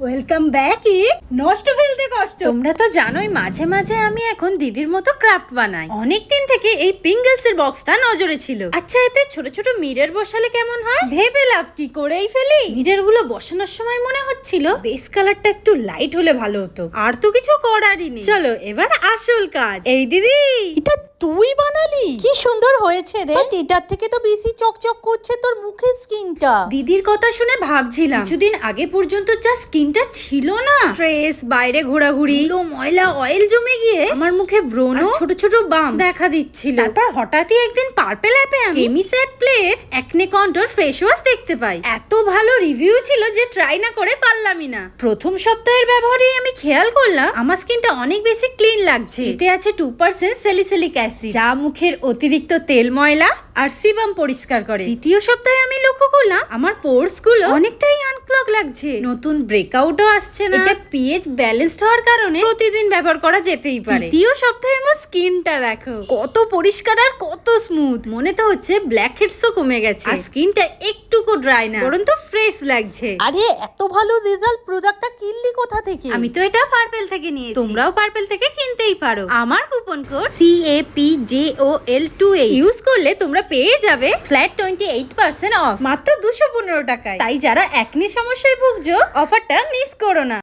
Welcome back নষ্ট ফেলতে কষ্ট। তোমরা তো জানোই মাঝে মাঝে আমি এখন দিদির মতো ক্রাফট বানাই। অনেকদিন থেকে এই পিঙ্গলস এর বক্সটা নজরে ছিল। আচ্ছা, এতে ছোট ছোট মিরর বসালে কেমন হয় ভেবে লাভ কি করেই ফেলি। মিরর গুলো বসানোর সময় মনে হচ্ছিল বেস কালারটা একটু লাইট হলে ভালো হতো। আর তো কিছু করারই নেই। চলো এবার আসল কাজ। এই দিদি, এটা তুই বানালি? কি সুন্দর হয়েছে রে। এটার থেকে তো বেশি চকচক করছে তোর মুখের স্কিনটা। দিদির কথা শুনে ভাবছিলাম কিছুদিন আগে পর্যন্ত যা স্কিনটা ছিল না, স্ট্রেস, বাইরে ঘোরাঘুরি, ময়লা অয়েল জমে গিয়ে আমার মুখে ব্রণ আর ছোট ছোট বাম দেখা দিচ্ছিল। তারপর হঠাৎই একদিন পার্পল অ্যাপে আমি কেমিস্যাট প্লের অ্যাকনে কন্ট্রোল ফেস ওয়াশ দেখতে পাই। এত ভালো রিভিউ ছিল যে ট্রাই না করে পারলামই না। প্রথম সপ্তাহের ব্যবহারেই আমি খেয়াল করলাম আমার স্কিনটা অনেক বেশি ক্লিন লাগছে। এতে আছে 2% স্যালিসিলিক অ্যাসিড, যা মুখের অতিরিক্ত তেল, ময়লা আর সিবাম পরিষ্কার করে। দ্বিতীয় সপ্তাহে আমি লক্ষ্য করলাম আমার পোরস গুলো অনেকটাই আনক্লগ লাগছে, নতুন ব্রেকআউটও আসছে না। এটা পিএইচ ব্যালেন্সড হওয়ার কারণে প্রতিদিন ব্যবহার করা যেতেই পারে। তৃতীয় সপ্তাহে আমার স্কিনটা দেখো কত পরিষ্কার আর কত স্মুথ। মনে তো হচ্ছে ব্ল্যাক হেডসও কমে গেছে। আর স্কিনটা একটুকু ড্রাই না, বরং তো ফ্রেশ লাগছে। আরে এত ভালো রেজাল্ট, প্রোডাক্টটা কিনলি কোথা থেকে? আমি তো এটা পার্পেল থেকে নিয়েছি, তোমরাও পার্পেল থেকে কিনতেই পারো। আমার কুপন কোড CAPJOL28 ইউজ করলে তোমরা পেয়ে যাবে ফ্ল্যাট 28% অফ মাত্র 215 টাকায়। তাই যারা একনি সমস্যায় ভুগছো অফারটা মিস করো না।